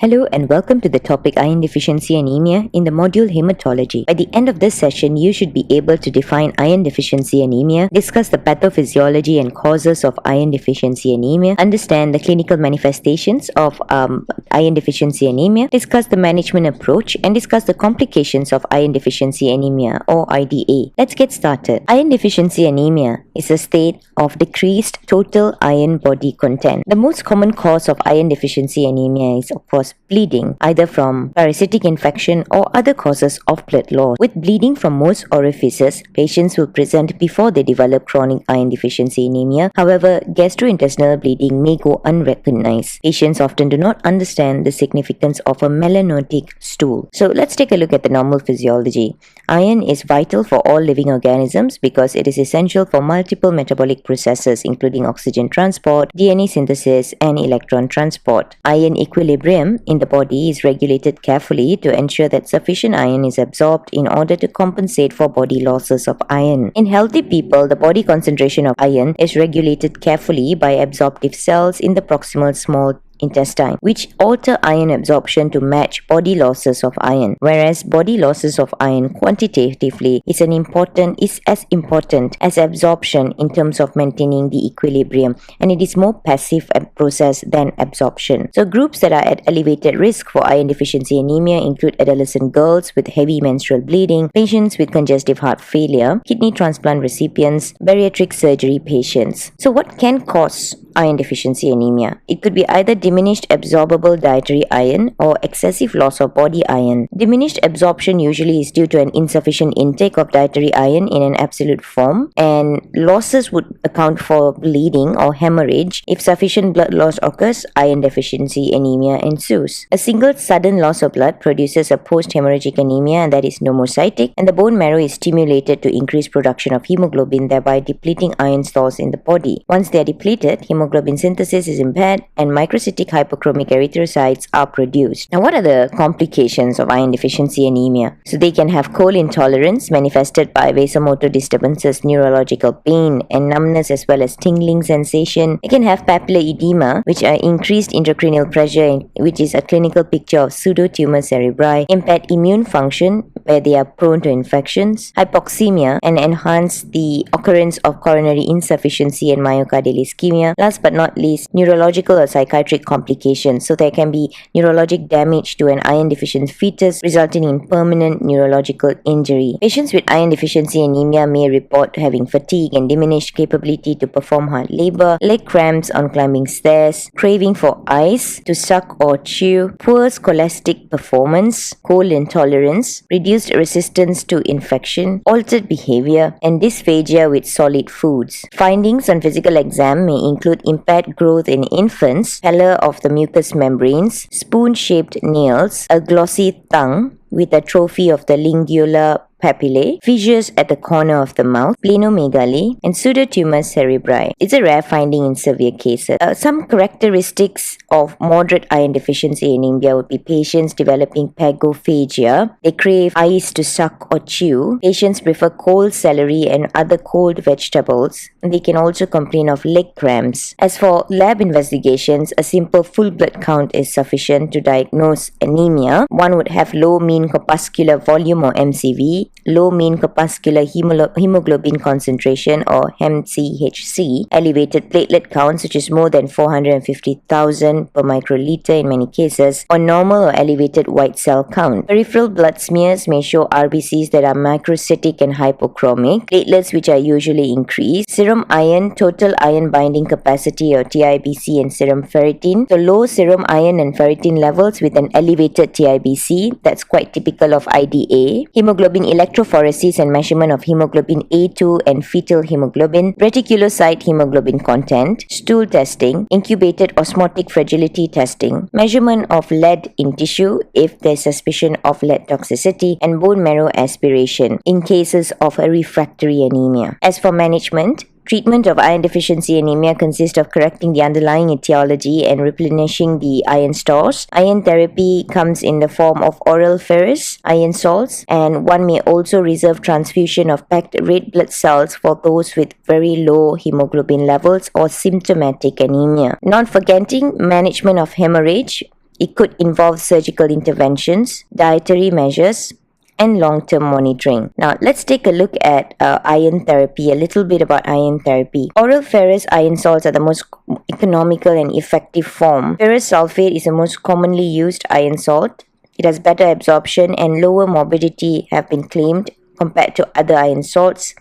Hello and welcome to the topic iron deficiency anemia in the module hematology. By the end of this session, you should be able to define iron deficiency anemia, discuss the pathophysiology and causes of iron deficiency anemia, understand the clinical manifestations of iron deficiency anemia, discuss the management approach, and discuss the complications of iron deficiency anemia or IDA. Let's get started. Iron deficiency anemia is a state of decreased total iron body content. The most common cause of iron deficiency anemia is, of course, bleeding, either from parasitic infection or other causes of blood loss. With bleeding from most orifices, patients will present before they develop chronic iron deficiency anemia. However, gastrointestinal bleeding may go unrecognized. Patients often do not understand the significance of a melanotic stool. So let's take a look at the normal physiology. Iron is vital for all living organisms because it is essential for multiple metabolic processes including oxygen transport, DNA synthesis, and electron transport. Iron equilibrium in the body is regulated carefully to ensure that sufficient iron is absorbed in order to compensate for body losses of iron. In healthy people, the body concentration of iron is regulated carefully by absorptive cells in the proximal small intestine, which alter iron absorption to match body losses of iron, whereas body losses of iron quantitatively is as important as absorption in terms of maintaining the equilibrium, and it is more passive process than absorption. So groups that are at elevated risk for iron deficiency anemia include adolescent girls with heavy menstrual bleeding, patients with congestive heart failure, kidney transplant recipients, bariatric surgery patients. So what can cause iron deficiency anemia? It could be either diminished absorbable dietary iron or excessive loss of body iron. Diminished absorption usually is due to an insufficient intake of dietary iron in an absolute form, and losses would account for bleeding or hemorrhage. If sufficient blood loss occurs, iron deficiency anemia ensues. A single sudden loss of blood produces a post-hemorrhagic anemia, and that is nomocytic, and the bone marrow is stimulated to increase production of hemoglobin, thereby depleting iron stores in the body. Once they are depleted, hemoglobin synthesis is impaired and microcytic hypochromic erythrocytes are produced. Now, what are the complications of iron deficiency anemia? So they can have cold intolerance manifested by vasomotor disturbances, neurological pain and numbness, as well as tingling sensation. They can have papillary edema, which are increased intracranial pressure, which is a clinical picture of pseudotumor cerebri, impaired immune function, where they are prone to infections, hypoxemia, and enhance the occurrence of coronary insufficiency and myocardial ischemia. Last but not least, neurological or psychiatric complications. So there can be neurologic damage to an iron deficient fetus, resulting in permanent neurological injury. Patients with iron deficiency anemia may report having fatigue and diminished capability to perform hard labor, leg cramps on climbing stairs, craving for ice to suck or chew, poor scholastic performance, cold intolerance, reduced resistance to infection, altered behavior, and dysphagia with solid foods. Findings on physical exam may include impaired growth in infants, pallor of the mucous membranes, spoon-shaped nails, a glossy tongue with atrophy of the lingular papillae, fissures at the corner of the mouth, splenomegaly, and pseudotumor cerebri. It's a rare finding in severe cases. Some characteristics of moderate iron deficiency anemia would be patients developing pagophagia. They crave ice to suck or chew. Patients prefer cold celery and other cold vegetables. And they can also complain of leg cramps. As for lab investigations, a simple full blood count is sufficient to diagnose anemia. One would have low mean corpuscular volume or MCV, low mean corpuscular hemoglobin concentration or HeMCHC, elevated platelet counts which is more than 450,000 per microliter in many cases, or normal or elevated white cell count. Peripheral blood smears may show RBCs that are microcytic and hypochromic, platelets which are usually increased, serum iron, total iron binding capacity or TIBC, and serum ferritin. So low serum iron and ferritin levels with an elevated TIBC, that's quite typical of IDA. Hemoglobin electrophoresis and measurement of hemoglobin A2 and fetal hemoglobin, reticulocyte hemoglobin content, stool testing, incubated osmotic fragility testing, measurement of lead in tissue if there's suspicion of lead toxicity, and bone marrow aspiration in cases of a refractory anemia. As for management, treatment of iron deficiency anemia consists of correcting the underlying etiology and replenishing the iron stores. Iron therapy comes in the form of oral ferrous iron salts, and one may also reserve transfusion of packed red blood cells for those with very low hemoglobin levels or symptomatic anemia. Not forgetting management of hemorrhage It could involve surgical interventions, dietary measures, and long-term monitoring. Now, let's take a look at iron therapy, a little bit about iron therapy. Oral ferrous iron salts are the most economical and effective form. Ferrous sulfate is the most commonly used iron salt. It has better absorption and lower morbidity have been claimed compared to other iron salts.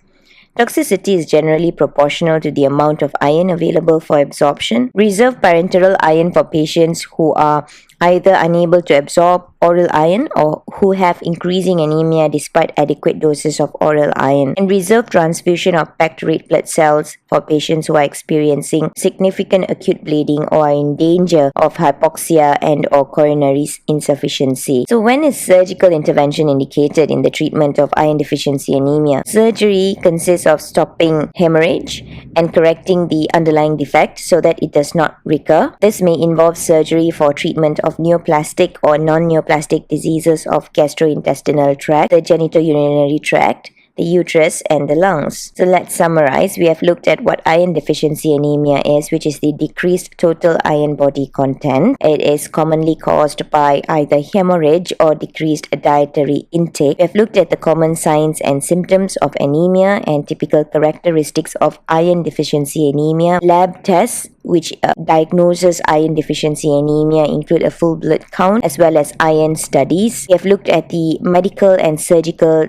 Toxicity is generally proportional to the amount of iron available for absorption. Reserve parenteral iron for patients who are either unable to absorb oral iron or who have increasing anemia despite adequate doses of oral iron. And reserve transfusion of packed red blood cells for patients who are experiencing significant acute bleeding or are in danger of hypoxia and or coronary insufficiency. So when is surgical intervention indicated in the treatment of iron deficiency anemia? Surgery consists of stopping hemorrhage and correcting the underlying defect so that it does not recur. This may involve surgery for treatment of neoplastic or non-neoplastic diseases of gastrointestinal tract, the genitourinary tract, the uterus, and the lungs. So let's summarize. We have looked at what iron deficiency anemia is, which is the decreased total iron body content. It is commonly caused by either hemorrhage or decreased dietary intake. We have looked at the common signs and symptoms of anemia and typical characteristics of iron deficiency anemia. Lab tests which diagnoses iron deficiency anemia include a full blood count as well as iron studies. We have looked at the medical and surgical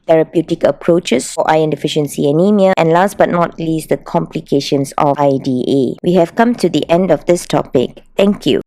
therapeutic approaches for iron deficiency anemia, and last but not least, the complications of IDA. We have come to the end of this topic. Thank you.